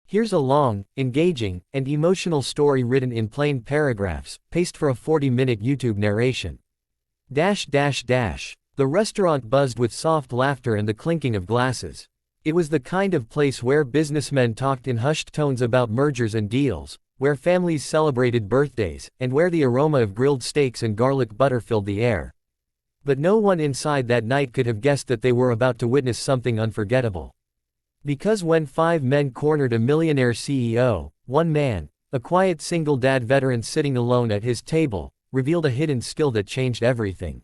Here's a long, engaging, and emotional story written in plain paragraphs, paced for a 40-minute YouTube narration. The restaurant buzzed with soft laughter and the clinking of glasses. It was the kind of place where businessmen talked in hushed tones about mergers and deals, where families celebrated birthdays, and where the aroma of grilled steaks and garlic butter filled the air. But no one inside that night could have guessed that they were about to witness something unforgettable. Because when 5 men cornered a millionaire CEO, one man, a quiet single dad veteran sitting alone at his table, revealed a hidden skill that changed everything.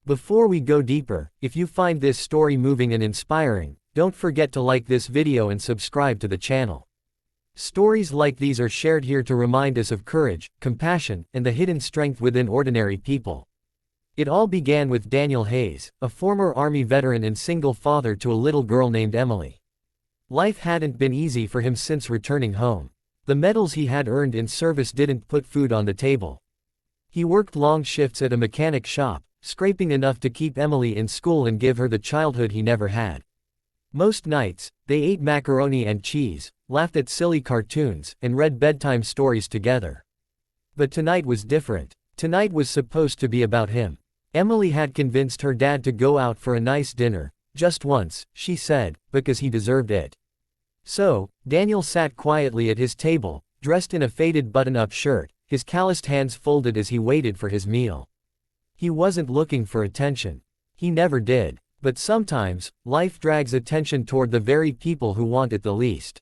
Before we go deeper, if you find this story moving and inspiring, don't forget to like this video and subscribe to the channel. Stories like these are shared here to remind us of courage, compassion, and the hidden strength within ordinary people. It all began with Daniel Hayes, a former Army veteran and single father to a little girl named Emily. Life hadn't been easy for him since returning home. The medals he had earned in service didn't put food on the table. He worked long shifts at a mechanic shop, scraping enough to keep Emily in school and give her the childhood he never had. Most nights, they ate macaroni and cheese, laughed at silly cartoons, and read bedtime stories together. But tonight was different. Tonight was supposed to be about him. Emily had convinced her dad to go out for a nice dinner, just once, she said, because he deserved it. So, Daniel sat quietly at his table, dressed in a faded button-up shirt, his calloused hands folded as he waited for his meal. He wasn't looking for attention. He never did. But sometimes, life drags attention toward the very people who want it the least.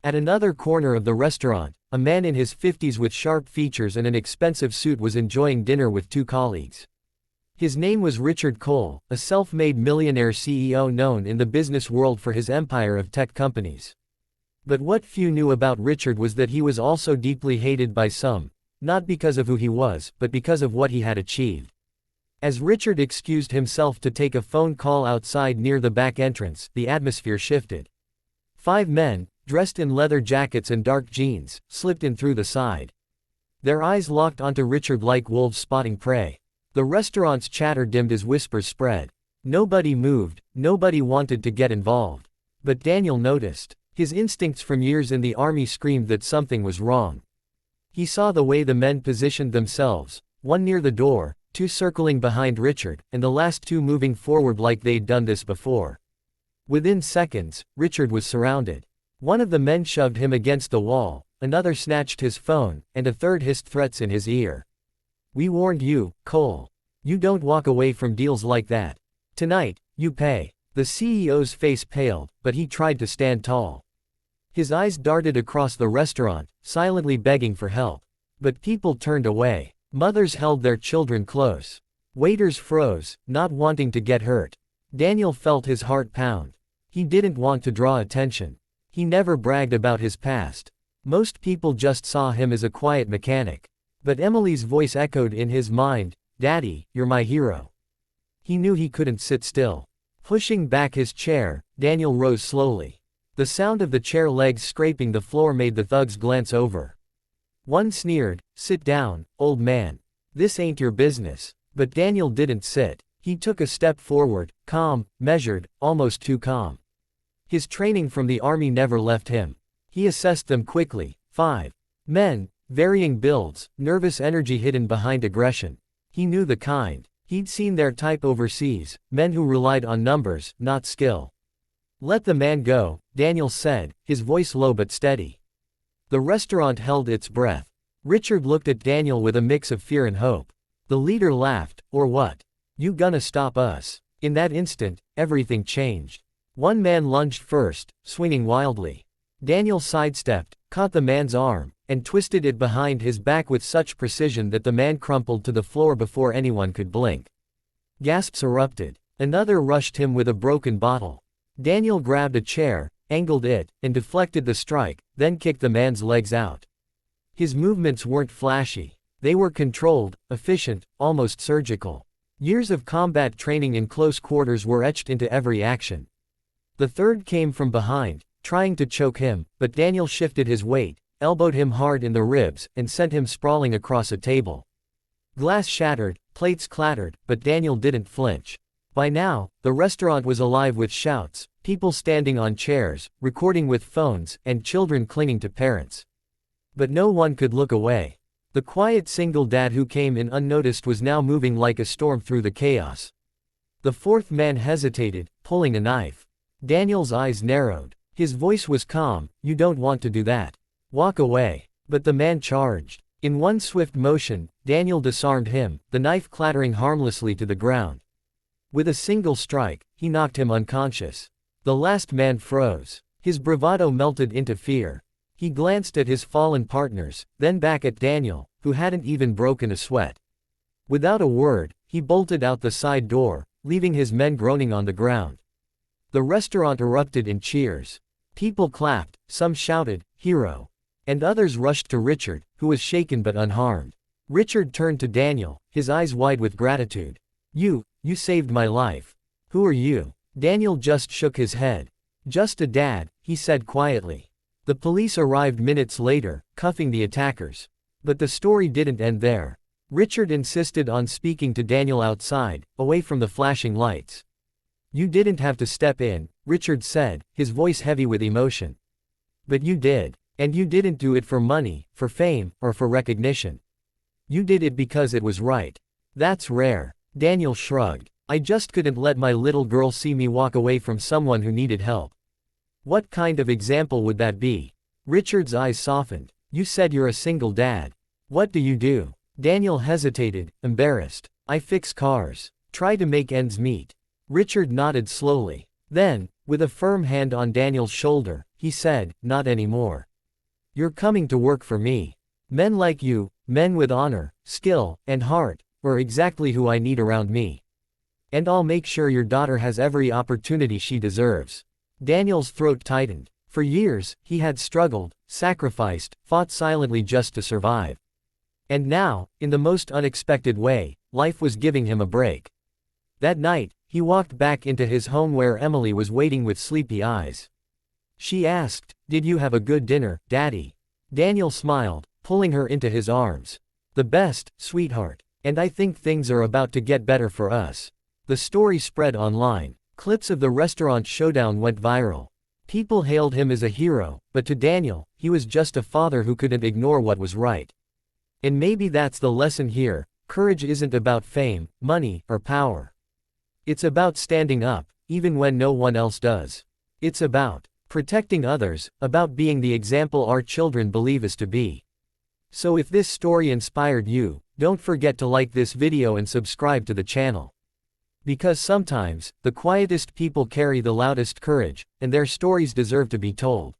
At another corner of the restaurant, a man in his 50s with sharp features and an expensive suit was enjoying dinner with 2 colleagues. His name was Richard Cole, a self-made millionaire CEO known in the business world for his empire of tech companies. But what few knew about Richard was that he was also deeply hated by some, not because of who he was, but because of what he had achieved. As Richard excused himself to take a phone call outside near the back entrance, the atmosphere shifted. 5 men, dressed in leather jackets and dark jeans, slipped in through the side. Their eyes locked onto Richard like wolves spotting prey. The restaurant's chatter dimmed as whispers spread. Nobody moved, nobody wanted to get involved. But Daniel noticed. His instincts from years in the army screamed that something was wrong. He saw the way the men positioned themselves, one near the door, 2 circling behind Richard, and the last 2 moving forward like they'd done this before. Within seconds, Richard was surrounded. One of the men shoved him against the wall, another snatched his phone, and a third hissed threats in his ear. "We warned you, Cole. You don't walk away from deals like that. Tonight, you pay." The CEO's face paled, but he tried to stand tall. His eyes darted across the restaurant, silently begging for help. But people turned away. Mothers held their children close. Waiters froze, not wanting to get hurt. Daniel felt his heart pound. He didn't want to draw attention. He never bragged about his past. Most people just saw him as a quiet mechanic. But Emily's voice echoed in his mind, "Daddy, you're my hero." He knew he couldn't sit still. Pushing back his chair, Daniel rose slowly. The sound of the chair legs scraping the floor made the thugs glance over. One sneered, "Sit down, old man. This ain't your business." But Daniel didn't sit. He took a step forward, calm, measured, almost too calm. His training from the army never left him. He assessed them quickly. 5 men, varying builds, nervous energy hidden behind aggression. He knew the kind. He'd seen their type overseas, men who relied on numbers, not skill. "Let the man go," Daniel said, his voice low but steady. The restaurant held its breath. Richard looked at Daniel with a mix of fear and hope. The leader laughed, "Or what? You gonna stop us?" In that instant, everything changed. One man lunged first, swinging wildly. Daniel sidestepped, caught the man's arm, and twisted it behind his back with such precision that the man crumpled to the floor before anyone could blink. Gasps erupted. Another rushed him with a broken bottle. Daniel grabbed a chair, angled it, and deflected the strike, then kicked the man's legs out. His movements weren't flashy. They were controlled, efficient, almost surgical. Years of combat training in close quarters were etched into every action. The third came from behind, trying to choke him, but Daniel shifted his weight, elbowed him hard in the ribs, and sent him sprawling across a table. Glass shattered, plates clattered, but Daniel didn't flinch. By now, the restaurant was alive with shouts, people standing on chairs, recording with phones, and children clinging to parents. But no one could look away. The quiet single dad who came in unnoticed was now moving like a storm through the chaos. The fourth man hesitated, pulling a knife. Daniel's eyes narrowed. His voice was calm, "You don't want to do that. Walk away." But the man charged. In one swift motion, Daniel disarmed him, the knife clattering harmlessly to the ground. With a single strike, he knocked him unconscious. The last man froze. His bravado melted into fear. He glanced at his fallen partners, then back at Daniel, who hadn't even broken a sweat. Without a word, he bolted out the side door, leaving his men groaning on the ground. The restaurant erupted in cheers. People clapped, some shouted, "Hero!" And others rushed to Richard, who was shaken but unharmed. Richard turned to Daniel, his eyes wide with gratitude. You saved my life. Who are you?" Daniel just shook his head. "Just a dad," he said quietly. The police arrived minutes later, cuffing the attackers. But the story didn't end there. Richard insisted on speaking to Daniel outside, away from the flashing lights. "You didn't have to step in," Richard said, his voice heavy with emotion. "But you did. And you didn't do it for money, for fame, or for recognition. You did it because it was right. That's rare." Daniel shrugged. "I just couldn't let my little girl see me walk away from someone who needed help." "What kind of example would that be?" Richard's eyes softened. "You said you're a single dad. What do you do?" Daniel hesitated, embarrassed. "I fix cars. Try to make ends meet." Richard nodded slowly. Then, with a firm hand on Daniel's shoulder, he said, "Not anymore. You're coming to work for me. Men like you, men with honor, skill, and heart, are exactly who I need around me. And I'll make sure your daughter has every opportunity she deserves." Daniel's throat tightened. For years, he had struggled, sacrificed, fought silently just to survive. And now, in the most unexpected way, life was giving him a break. That night, he walked back into his home where Emily was waiting with sleepy eyes. She asked, "Did you have a good dinner, Daddy?" Daniel smiled, pulling her into his arms. "The best, sweetheart. And I think things are about to get better for us." The story spread online. Clips of the restaurant showdown went viral. People hailed him as a hero, but to Daniel, he was just a father who couldn't ignore what was right. And maybe that's the lesson here: courage isn't about fame, money, or power. It's about standing up, even when no one else does. It's about protecting others, about being the example our children believe us to be. So if this story inspired you, don't forget to like this video and subscribe to the channel. Because sometimes, the quietest people carry the loudest courage, and their stories deserve to be told.